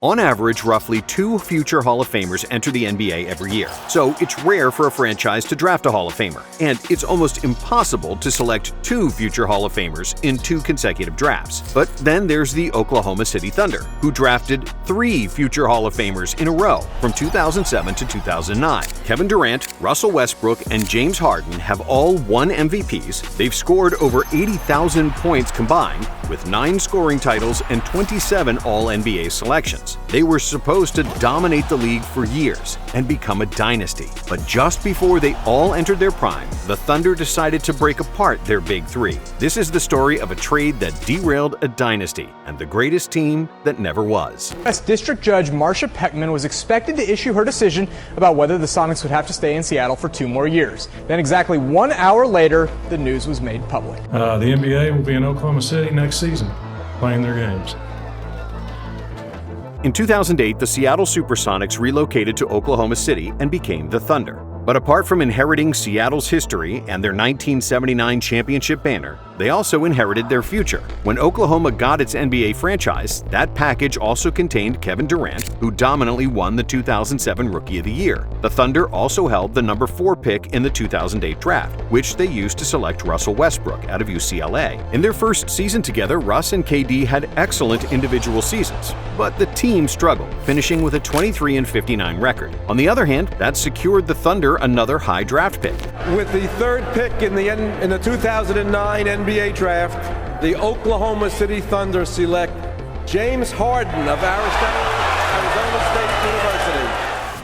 On average, roughly 2 future Hall of Famers enter the NBA every year, so it's rare for a franchise to draft a Hall of Famer, and it's almost impossible to select 2 future Hall of Famers in 2 consecutive drafts. But then there's the Oklahoma City Thunder, who drafted 3 future Hall of Famers in a row from 2007 to 2009. Kevin Durant, Russell Westbrook, and James Harden have all won MVPs. They've scored over 80,000 points combined, with 9 scoring titles and 27 All-NBA selections. They were supposed to dominate the league for years and become a dynasty. But just before they all entered their prime, the Thunder decided to break apart their big 3. This is the story of a trade that derailed a dynasty and the greatest team that never was. U.S. District Judge Marcia Peckman was expected to issue her decision about whether the Sonics would have to stay in Seattle for 2 more years. Then exactly 1 hour later, the news was made public. The NBA will be in Oklahoma City next season, playing their games. In 2008, the Seattle Supersonics relocated to Oklahoma City and became the Thunder. But apart from inheriting Seattle's history and their 1979 championship banner, they also inherited their future. When Oklahoma got its NBA franchise, that package also contained Kevin Durant, who dominantly won the 2007 Rookie of the Year. The Thunder also held the number 4 pick in the 2008 draft, which they used to select Russell Westbrook out of UCLA. In their first season together, Russ and KD had excellent individual seasons, but the team struggled, finishing with a 23-59 record. On the other hand, that secured the Thunder another high draft pick. With the 3rd pick in the 2009 NBA draft, the Oklahoma City Thunder select James Harden of Arizona State University.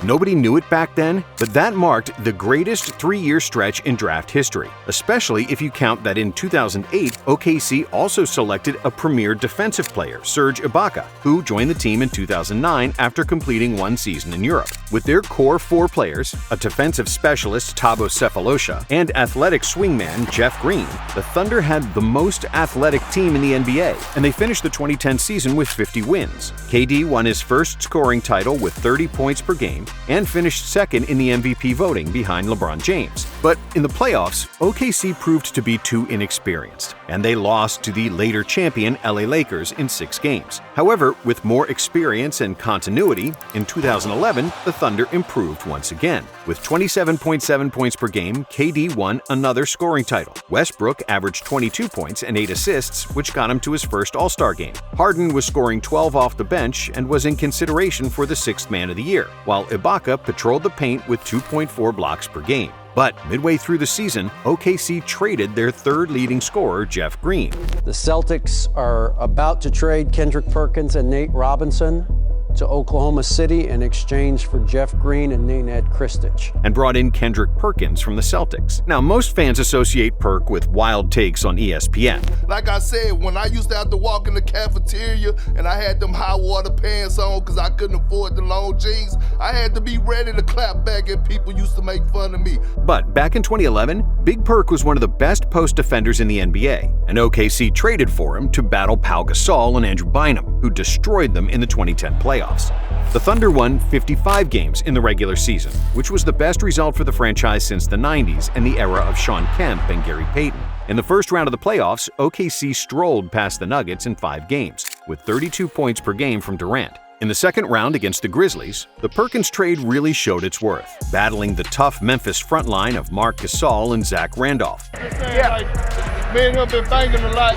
Nobody knew it back then, but that marked the greatest 3-year stretch in draft history, especially if you count that in 2008, OKC also selected a premier defensive player, Serge Ibaka, who joined the team in 2009 after completing 1 season in Europe. With their core 4 players, a defensive specialist, Thabo Sefolosha, and athletic swingman, Jeff Green, the Thunder had the most athletic team in the NBA, and they finished the 2010 season with 50 wins. KD won his first scoring title with 30 points per game, and finished second in the MVP voting behind LeBron James. But in the playoffs, OKC proved to be too inexperienced, and they lost to the later champion LA Lakers in 6 games. However, with more experience and continuity, in 2011, the Thunder improved once again. With 27.7 points per game, KD won another scoring title. Westbrook averaged 22 points and 8 assists, which got him to his first All-Star game. Harden was scoring 12 off the bench and was in consideration for the 6th Man of the Year, while Ibaka patrolled the paint with 2.4 blocks per game. But midway through the season, OKC traded their 3rd leading scorer, Jeff Green. The Celtics are about to trade Kendrick Perkins and Nate Robinson to Oklahoma City in exchange for Jeff Green and Nenad Kristich, and brought in Kendrick Perkins from the Celtics. Now, most fans associate Perk with wild takes on ESPN. Like I said, when I used to have to walk in the cafeteria and I had them high water pants on because I couldn't afford the long jeans, I had to be ready to clap back and people used to make fun of me. But back in 2011, Big Perk was one of the best post defenders in the NBA, and OKC traded for him to battle Pau Gasol and Andrew Bynum, who destroyed them in the 2010 playoffs. The Thunder won 55 games in the regular season, which was the best result for the franchise since the 90s and the era of Shawn Kemp and Gary Payton. In the first round of the playoffs, OKC strolled past the Nuggets in 5 games, with 32 points per game from Durant. In the second round against the Grizzlies, the Perkins trade really showed its worth, battling the tough Memphis front line of Marc Gasol and Zach Randolph. Me and him been banging a lot.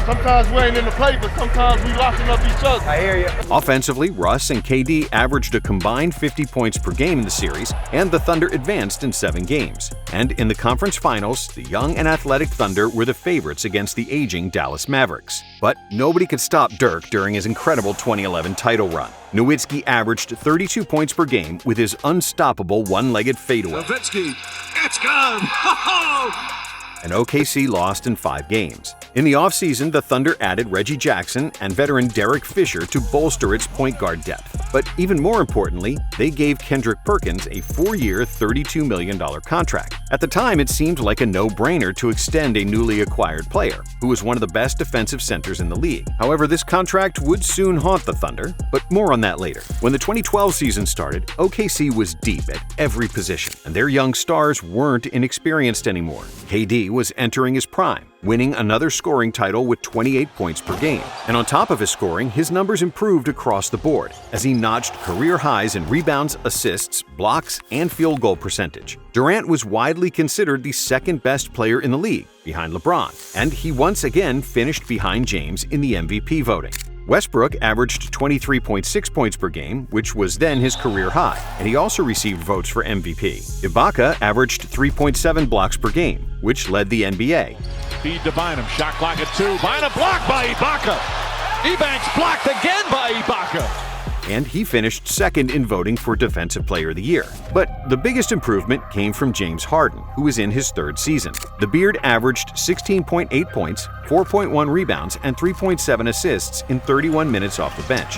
Sometimes we ain't in the play, but sometimes we locking up each other. I hear you. Offensively, Russ and KD averaged a combined 50 points per game in the series, and the Thunder advanced in 7 games. And in the conference finals, the young and athletic Thunder were the favorites against the aging Dallas Mavericks. But nobody could stop Dirk during his incredible 2011 title run. Nowitzki averaged 32 points per game with his unstoppable one-legged fadeaway. Nowitzki, it's gone! Ho-ho! And OKC lost in 5 games. In the offseason, the Thunder added Reggie Jackson and veteran Derek Fisher to bolster its point guard depth. But even more importantly, they gave Kendrick Perkins a 4-year, $32 million contract. At the time, it seemed like a no-brainer to extend a newly acquired player, who was one of the best defensive centers in the league. However, this contract would soon haunt the Thunder, but more on that later. When the 2012 season started, OKC was deep at every position, and their young stars weren't inexperienced anymore. KD was entering his prime, winning another scoring title with 28 points per game. And on top of his scoring, his numbers improved across the board as he notched career highs in rebounds, assists, blocks, and field goal percentage. Durant was widely considered the second best player in the league, behind LeBron, and he once again finished behind James in the MVP voting. Westbrook averaged 23.6 points per game, which was then his career high, and he also received votes for MVP. Ibaka averaged 3.7 blocks per game, which led the NBA. Feed to Bynum, shot clock at 2. Bynum blocked by Ibaka. Ebanks blocked again by Ibaka. And he finished second in voting for Defensive Player of the Year. But the biggest improvement came from James Harden, who was in his third season. The Beard averaged 16.8 points, 4.1 rebounds, and 3.7 assists in 31 minutes off the bench.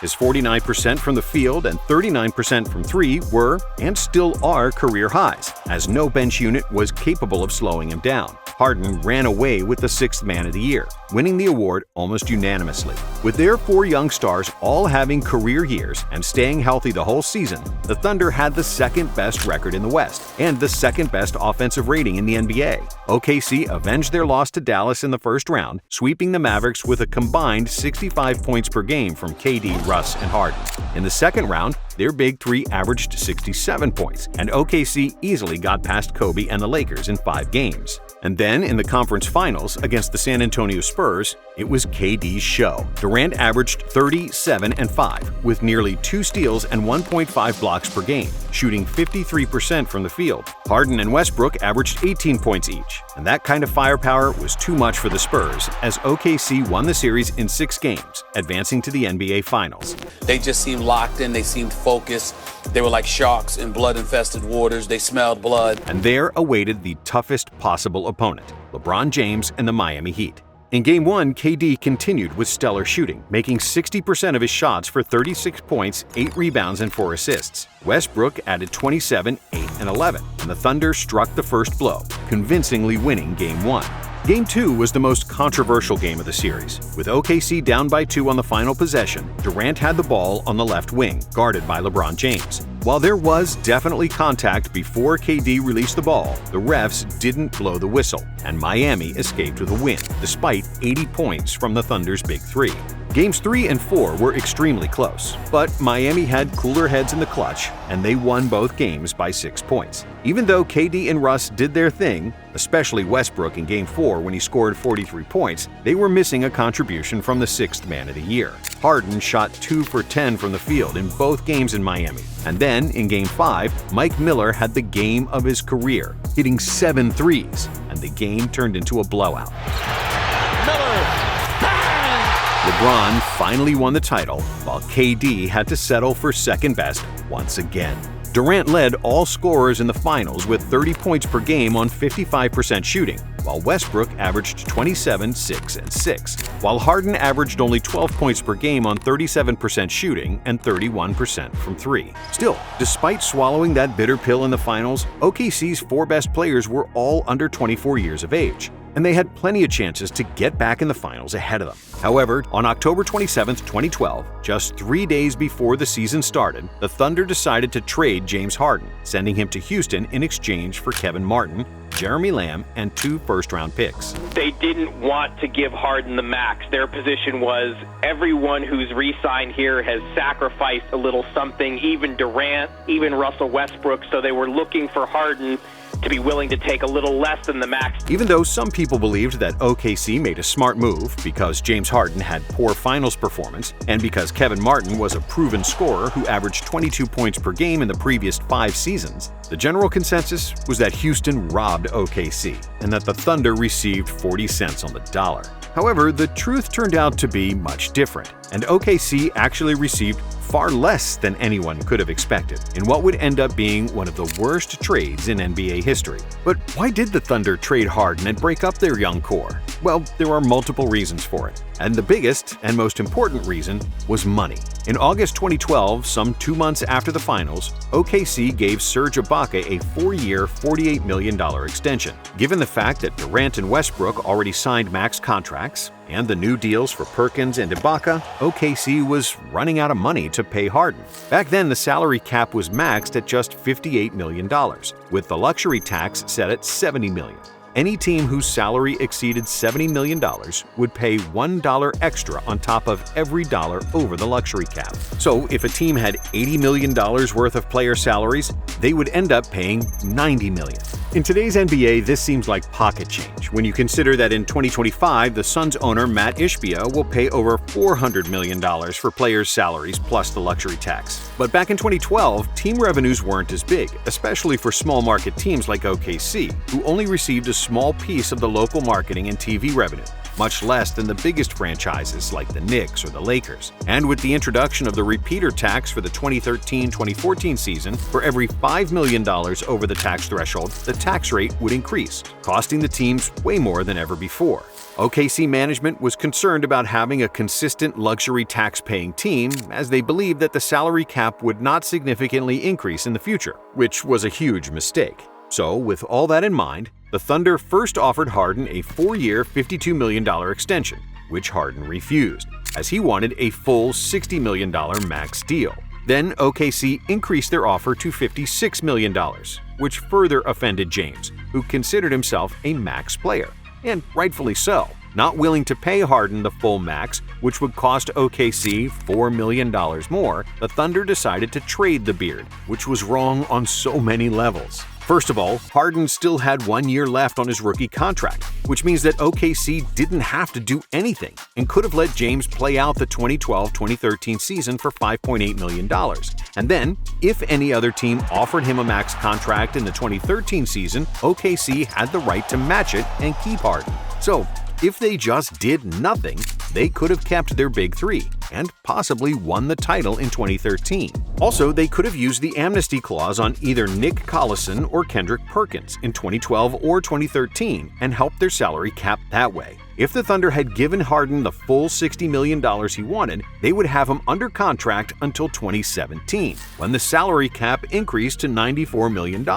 His 49% from the field and 39% from three were, and still are, career highs, as no bench unit was capable of slowing him down. Harden ran away with the sixth man of the year, winning the award almost unanimously. With their four young stars all having career years and staying healthy the whole season, the Thunder had the second-best record in the West and the second-best offensive rating in the NBA. OKC avenged their loss to Dallas in the first round, sweeping the Mavericks with a combined 65 points per game from KD, Russ, and Harden. In the second round, their big three averaged 67 points, and OKC easily got past Kobe and the Lakers in 5 games. And then, in the conference finals against the San Antonio Spurs, it was KD's show. Durant averaged 37 and 5, with nearly 2 steals and 1.5 blocks per game, shooting 53% from the field. Harden and Westbrook averaged 18 points each, and that kind of firepower was too much for the Spurs, as OKC won the series in 6 games, advancing to the NBA Finals. They just seemed locked in, they seemed focused. They were like sharks in blood-infested waters. They smelled blood. And there awaited the toughest possible opponent, LeBron James and the Miami Heat. In Game 1, KD continued with stellar shooting, making 60% of his shots for 36 points, 8 rebounds, and 4 assists. Westbrook added 27, 8, and 11, and the Thunder struck the first blow, convincingly winning Game 1. Game 2 was the most controversial game of the series. With OKC down by 2 on the final possession, Durant had the ball on the left wing, guarded by LeBron James. While there was definitely contact before KD released the ball, the refs didn't blow the whistle, and Miami escaped with a win, despite 80 points from the Thunder's big three. Games 3 and 4 were extremely close, but Miami had cooler heads in the clutch, and they won both games by 6 points. Even though KD and Russ did their thing, especially Westbrook in Game 4 when he scored 43 points, they were missing a contribution from the sixth man of the year. Harden shot 2 for 10 from the field in both games in Miami. And then, in Game 5, Mike Miller had the game of his career, hitting 7 threes, and the game turned into a blowout. LeBron finally won the title, while KD had to settle for second best once again. Durant led all scorers in the finals with 30 points per game on 55% shooting, while Westbrook averaged 27, 6, and 6, while Harden averaged only 12 points per game on 37% shooting and 31% from 3. Still, despite swallowing that bitter pill in the finals, OKC's 4 best players were all under 24 years of age, and they had plenty of chances to get back in the finals ahead of them. However, on October 27, 2012, just 3 days before the season started, the Thunder decided to trade James Harden, sending him to Houston in exchange for Kevin Martin, Jeremy Lamb, and 2 first-round picks. They didn't want to give Harden the max. Their position was everyone who's re-signed here has sacrificed a little something, even Durant, even Russell Westbrook, so they were looking for Harden to be willing to take a little less than the max. Even though some people believed that OKC made a smart move because James Harden had poor finals performance and because Kevin Martin was a proven scorer who averaged 22 points per game in the previous 5 seasons, the general consensus was that Houston robbed OKC and that the Thunder received 40 cents on the dollar. However, the truth turned out to be much different, and OKC actually received far less than anyone could have expected in what would end up being one of the worst trades in NBA history. But why did the Thunder trade Harden and break up their young core? Well, there are multiple reasons for it, and the biggest and most important reason was money. In August 2012, some 2 months after the finals, OKC gave Serge Ibaka a 4-year, $48 million extension. Given the fact that Durant and Westbrook already signed max contracts, and the new deals for Perkins and Ibaka, OKC was running out of money to pay Harden. Back then, the salary cap was maxed at just $58 million, with the luxury tax set at $70 million. any team whose salary exceeded $70 million would pay $1 extra on top of every dollar over the luxury cap. So if a team had $80 million worth of player salaries, they would end up paying $90 million. In today's NBA, this seems like pocket change when you consider that in 2025, the Suns owner Matt Ishbia will pay over $400 million for players' salaries plus the luxury tax. But back in 2012, team revenues weren't as big, especially for small market teams like OKC, who only received a small piece of the local marketing and TV revenue, much less than the biggest franchises like the Knicks or the Lakers. And with the introduction of the repeater tax for the 2013-2014 season, for every $5 million over the tax threshold, the tax rate would increase, costing the teams way more than ever before. OKC management was concerned about having a consistent luxury tax-paying team, as they believed that the salary cap would not significantly increase in the future, which was a huge mistake. So, with all that in mind, the Thunder first offered Harden a 4-year, $52 million extension, which Harden refused, as he wanted a full $60 million max deal. Then OKC increased their offer to $56 million, which further offended James, who considered himself a max player, and rightfully so. Not willing to pay Harden the full max, which would cost OKC $4 million more, the Thunder decided to trade the Beard, which was wrong on so many levels. First of all, Harden still had 1 year left on his rookie contract, which means that OKC didn't have to do anything and could have let James play out the 2012-2013 season for $5.8 million. And then, if any other team offered him a max contract in the 2013 season, OKC had the right to match it and keep Harden. So, if they just did nothing, they could have kept their big three and possibly won the title in 2013. Also, they could have used the amnesty clause on either Nick Collison or Kendrick Perkins in 2012 or 2013 and helped their salary cap that way. If the Thunder had given Harden the full $60 million he wanted, they would have him under contract until 2017, when the salary cap increased to $94 million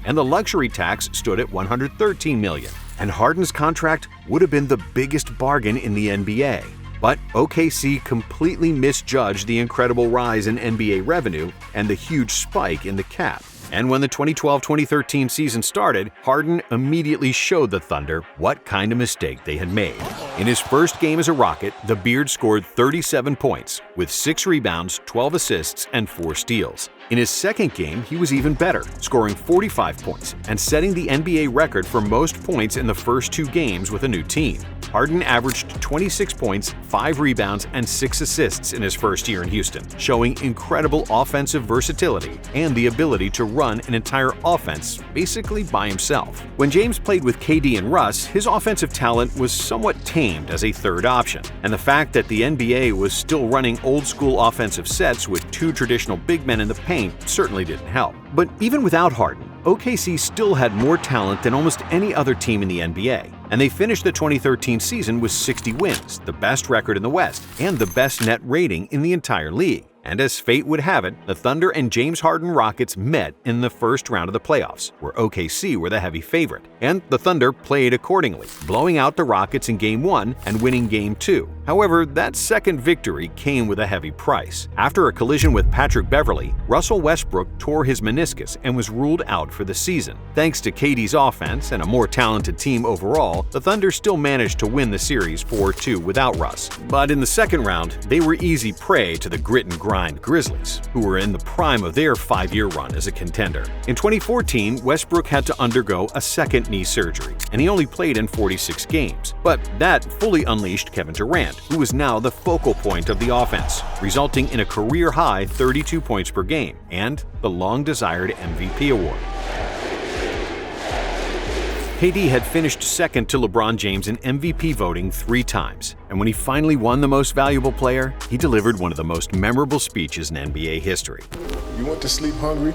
and the luxury tax stood at $113 million. And Harden's contract would have been the biggest bargain in the NBA. But OKC completely misjudged the incredible rise in NBA revenue and the huge spike in the cap. And when the 2012-2013 season started, Harden immediately showed the Thunder what kind of mistake they had made. In his first game as a Rocket, the Beard scored 37 points, with 6 rebounds, 12 assists, and 4 steals. In his second game, he was even better, scoring 45 points and setting the NBA record for most points in the first 2 games with a new team. Harden averaged 26 points, 5 rebounds, and 6 assists in his first year in Houston, showing incredible offensive versatility and the ability to run an entire offense basically by himself. When James played with KD and Russ, his offensive talent was somewhat tamed as a third option, and the fact that the NBA was still running old-school offensive sets with 2 traditional big men in the paint certainly didn't help. But even without Harden, OKC still had more talent than almost any other team in the NBA, and they finished the 2013 season with 60 wins, the best record in the West, and the best net rating in the entire league. And as fate would have it, the Thunder and James Harden Rockets met in the first round of the playoffs, where OKC were the heavy favorite, and the Thunder played accordingly, blowing out the Rockets in Game 1 and winning Game 2. However, that second victory came with a heavy price. After a collision with Patrick Beverley, Russell Westbrook tore his meniscus and was ruled out for the season. Thanks to KD's offense and a more talented team overall, the Thunder still managed to win the series 4-2 without Russ. But in the second round, they were easy prey to the grit and grind Grizzlies, who were in the prime of their 5-year run as a contender. In 2014, Westbrook had to undergo a second knee surgery, and he only played in 46 games. But that fully unleashed Kevin Durant, who was now the focal point of the offense, resulting in a career-high 32 points per game and the long-desired MVP award. KD had finished second to LeBron James in MVP voting 3 times, and when he finally won the Most Valuable Player, he delivered one of the most memorable speeches in NBA history. You went to sleep hungry?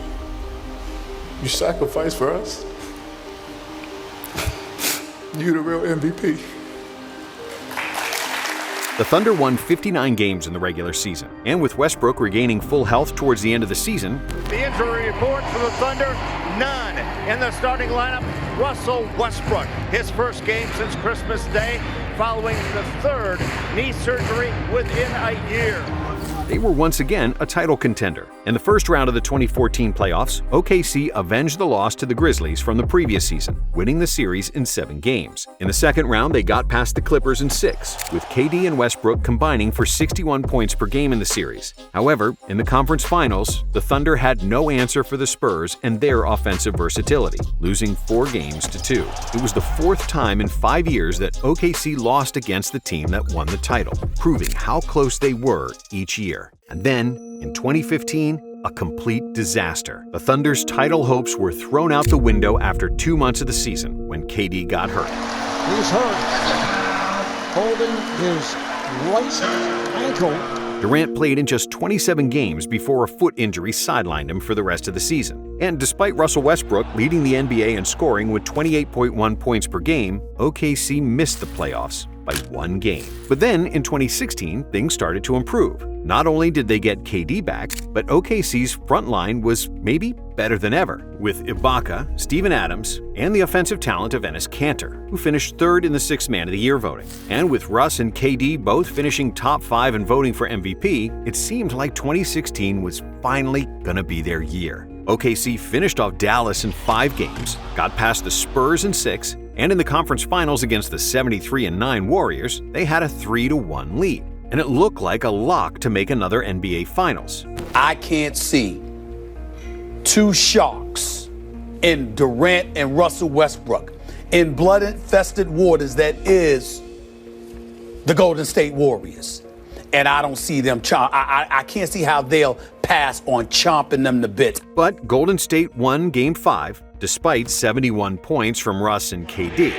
You sacrificed for us? You the real MVP. The Thunder won 59 games in the regular season, and with Westbrook regaining full health towards the end of the season, the injury report for the Thunder, none. In the starting lineup, Russell Westbrook, his first game since Christmas Day, following the 3rd knee surgery within a year. they were once again a title contender. In the first round of the 2014 playoffs, OKC avenged the loss to the Grizzlies from the previous season, winning the series in 7 games. In the second round, they got past the Clippers in 6, with KD and Westbrook combining for 61 points per game in the series. However, in the conference finals, the Thunder had no answer for the Spurs and their offensive versatility, losing 4 games to 2. It was the 4th time in 5 years that OKC lost against the team that won the title, proving how close they were each year. And then, in 2015, a complete disaster. The Thunder's title hopes were thrown out the window after 2 months of the season when KD got hurt. He's hurt, holding his right ankle. Durant played in just 27 games before a foot injury sidelined him for the rest of the season. And despite Russell Westbrook leading the NBA in scoring with 28.1 points per game, OKC missed the playoffs by 1 game. But then, in 2016, things started to improve. Not only did they get KD back, but OKC's front line was maybe better than ever, with Ibaka, Steven Adams, and the offensive talent of Enes Kanter, who finished 3rd in the Sixth Man of the Year voting. And with Russ and KD both finishing top 5 and voting for MVP, it seemed like 2016 was finally gonna be their year. OKC finished off Dallas in 5 games, got past the Spurs in 6, and in the conference finals against the 73-9 Warriors, they had a 3-1 lead. And it looked like a lock to make another NBA Finals. I can't see 2 sharks in Durant and Russell Westbrook in blood-infested waters that is the Golden State Warriors. And I don't see them I can't see how they'll pass on chomping them to bits. But Golden State won Game 5 despite 71 points from Russ and KD.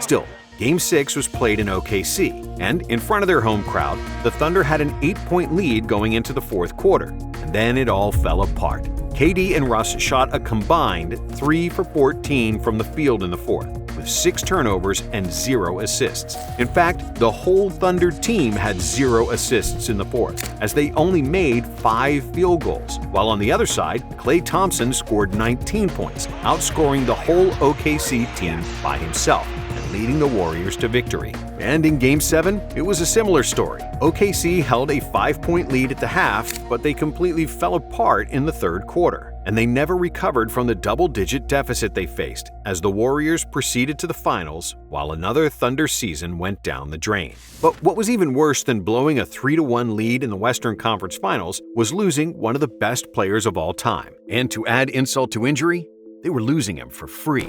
Still, Game 6 was played in OKC, and in front of their home crowd, the Thunder had an 8-point lead going into the 4th quarter, and then it all fell apart. KD and Russ shot a combined 3 for 14 from the field in the 4th, with 6 turnovers and 0 assists. In fact, the whole Thunder team had 0 assists in the 4th, as they only made 5 field goals, while on the other side, Klay Thompson scored 19 points, outscoring the whole OKC team by himself, leading the Warriors to victory. And in Game 7, it was a similar story. OKC held a 5-point lead at the half, but they completely fell apart in the 3rd quarter. And they never recovered from the double-digit deficit they faced as the Warriors proceeded to the finals while another Thunder season went down the drain. But what was even worse than blowing a 3-1 lead in the Western Conference Finals was losing one of the best players of all time. And to add insult to injury, they were losing him for free.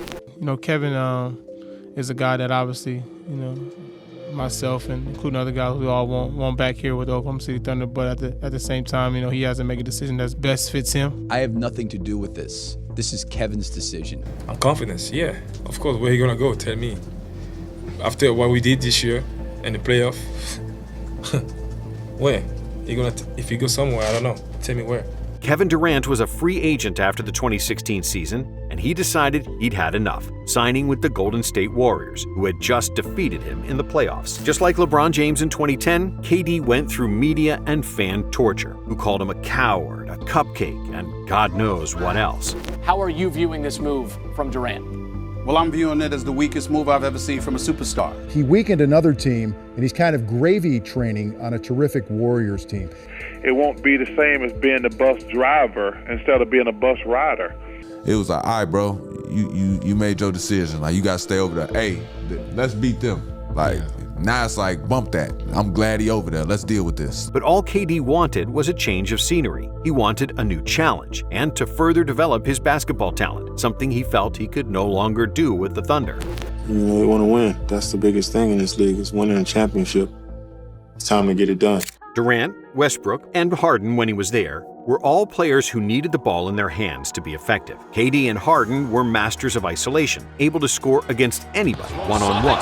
Kevin is a guy that obviously, myself and including other guys, we all want back here with the Oklahoma City Thunder, but at the same time, he has to make a decision that best fits him. I have nothing to do with this. This is Kevin's decision. I'm confident, yeah. Of course, where are you going to go? Tell me. After what we did this year in the playoff, where? If you go somewhere, I don't know. Tell me where. Kevin Durant was a free agent after the 2016 season, and he decided he'd had enough, signing with the Golden State Warriors, who had just defeated him in the playoffs. Just like LeBron James in 2010, KD went through media and fan torture, who called him a coward, a cupcake, and God knows what else. How are you viewing this move from Durant? Well, I'm viewing it as the weakest move I've ever seen from a superstar. He weakened another team, and he's kind of gravy training on a terrific Warriors team. It won't be the same as being the bus driver instead of being a bus rider. It was like, all right, bro, you made your decision. Like, you got to stay over there. Hey, let's beat them. Like, now it's like, bump that. I'm glad he over there. Let's deal with this. But all KD wanted was a change of scenery. He wanted a new challenge and to further develop his basketball talent, something he felt he could no longer do with the Thunder. We want to win. That's the biggest thing in this league is winning a championship. It's time to get it done. Durant, Westbrook, and Harden, when he was there, were all players who needed the ball in their hands to be effective. KD and Harden were masters of isolation, able to score against anybody one-on-one,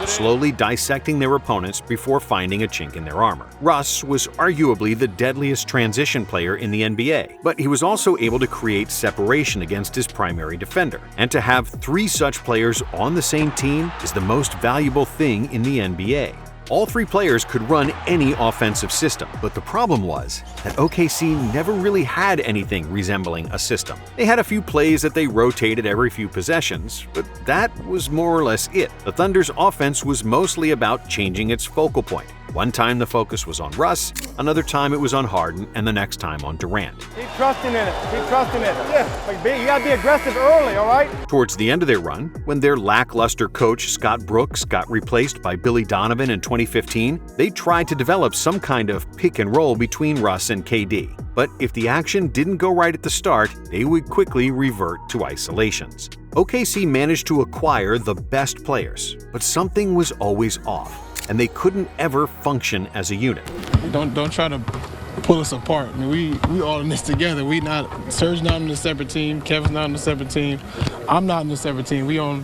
slowly dissecting their opponents before finding a chink in their armor. Russ was arguably the deadliest transition player in the NBA, but he was also able to create separation against his primary defender. And to have 3 such players on the same team is the most valuable thing in the NBA. All 3 players could run any offensive system, but the problem was that OKC never really had anything resembling a system. They had a few plays that they rotated every few possessions, but that was more or less it. The Thunder's offense was mostly about changing its focal point, One time the focus was on Russ, another time it was on Harden, and the next time on Durant. Keep trusting in it. Keep trusting in it. Yeah. Like, you gotta be aggressive early, all right? Towards the end of their run, when their lackluster coach Scott Brooks got replaced by Billy Donovan in 2015, they tried to develop some kind of pick and roll between Russ and KD. But if the action didn't go right at the start, they would quickly revert to isolations. OKC managed to acquire the best players, but something was always off, and they couldn't ever function as a unit. Don't try to pull us apart. I mean, we all in this together. Serge's not on a separate team, Kevin's not on a separate team, I'm not on a separate team. We on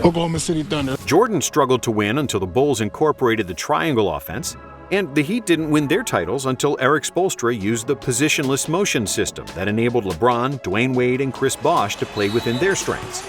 Oklahoma City Thunder. Jordan struggled to win until the Bulls incorporated the triangle offense, and the Heat didn't win their titles until Eric Spoelstra used the positionless motion system that enabled LeBron, Dwayne Wade, and Chris Bosh to play within their strengths.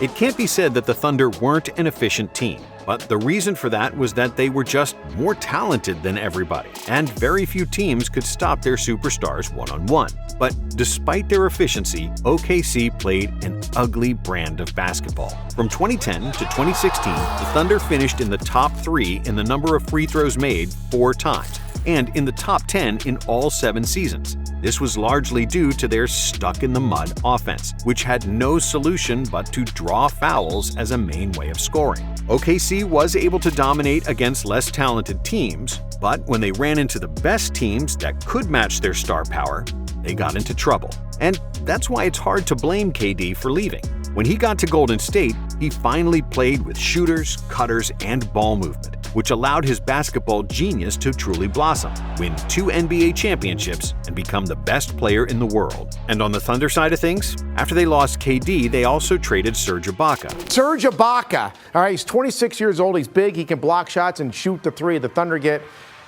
It can't be said that the Thunder weren't an efficient team, but the reason for that was that they were just more talented than everybody, and very few teams could stop their superstars one-on-one. But despite their efficiency, OKC played an ugly brand of basketball. From 2010 to 2016, the Thunder finished in the top 3 in the number of free throws made 4 times, and in the top 10 in all 7 seasons. This was largely due to their stuck-in-the-mud offense, which had no solution but to draw fouls as a main way of scoring. OKC was able to dominate against less talented teams, but when they ran into the best teams that could match their star power, they got into trouble. And that's why it's hard to blame KD for leaving. When he got to Golden State, he finally played with shooters, cutters, and ball movement, which allowed his basketball genius to truly blossom, win 2 NBA championships, and become the best player in the world. And on the Thunder side of things, after they lost KD, they also traded Serge Ibaka. Serge Ibaka, all right, he's 26 years old, he's big, he can block shots and shoot the 3. The Thunder get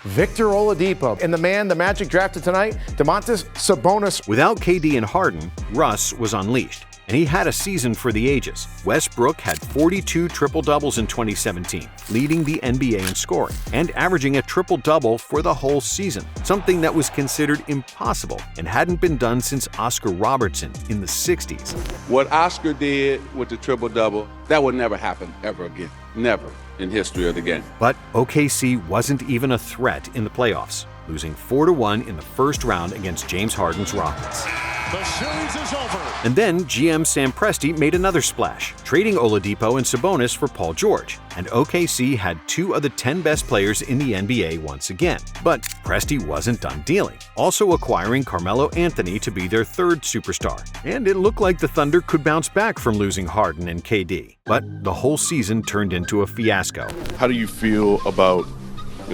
Victor Oladipo. And the man the Magic drafted tonight, Domantas Sabonis. Without KD and Harden, Russ was unleashed, and he had a season for the ages. Westbrook had 42 triple-doubles in 2017, leading the NBA in scoring, and averaging a triple-double for the whole season, something that was considered impossible and hadn't been done since Oscar Robertson in the 60s. What Oscar did with the triple-double, that would never happen ever again. Never in history of the game. But OKC wasn't even a threat in the playoffs, losing 4-1 in the first round against James Harden's Rockets. The series is over. And then GM Sam Presti made another splash, trading Oladipo and Sabonis for Paul George, and OKC had 2 of the 10 best players in the NBA once again. But Presti wasn't done dealing, also acquiring Carmelo Anthony to be their 3rd superstar. And it looked like the Thunder could bounce back from losing Harden and KD. But the whole season turned into a fiasco. How do you feel about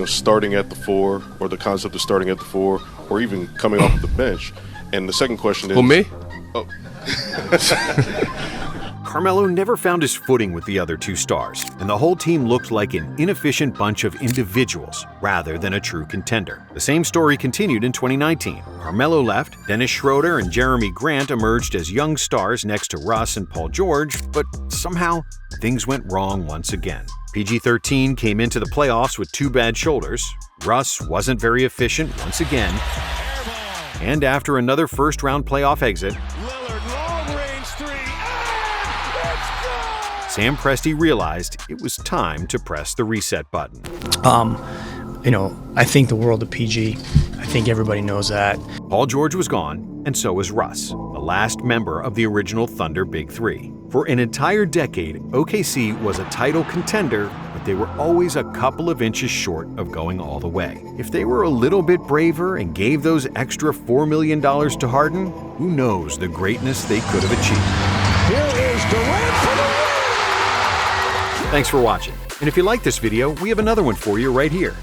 starting at the 4, or the concept of starting at the 4, or even coming off the bench? And the second question is... Who, me? Oh. Carmelo never found his footing with the other 2 stars, and the whole team looked like an inefficient bunch of individuals rather than a true contender. The same story continued in 2019. Carmelo left, Dennis Schroeder and Jeremy Grant emerged as young stars next to Russ and Paul George, but somehow things went wrong once again. PG-13 came into the playoffs with 2 bad shoulders. Russ wasn't very efficient once again. And after another first-round playoff exit, Lillard, long-range 3, and it's good! Sam Presti realized it was time to press the reset button. I think the world of PG. I think everybody knows that. Paul George was gone, and so was Russ, the last member of the original Thunder Big 3. For an entire decade, OKC was a title contender, but they were always a couple of inches short of going all the way. If they were a little bit braver and gave those extra $4 million to Harden, who knows the greatness they could have achieved. Here is Durant for the win! Thanks for watching. And if you like this video, we have another one for you right here.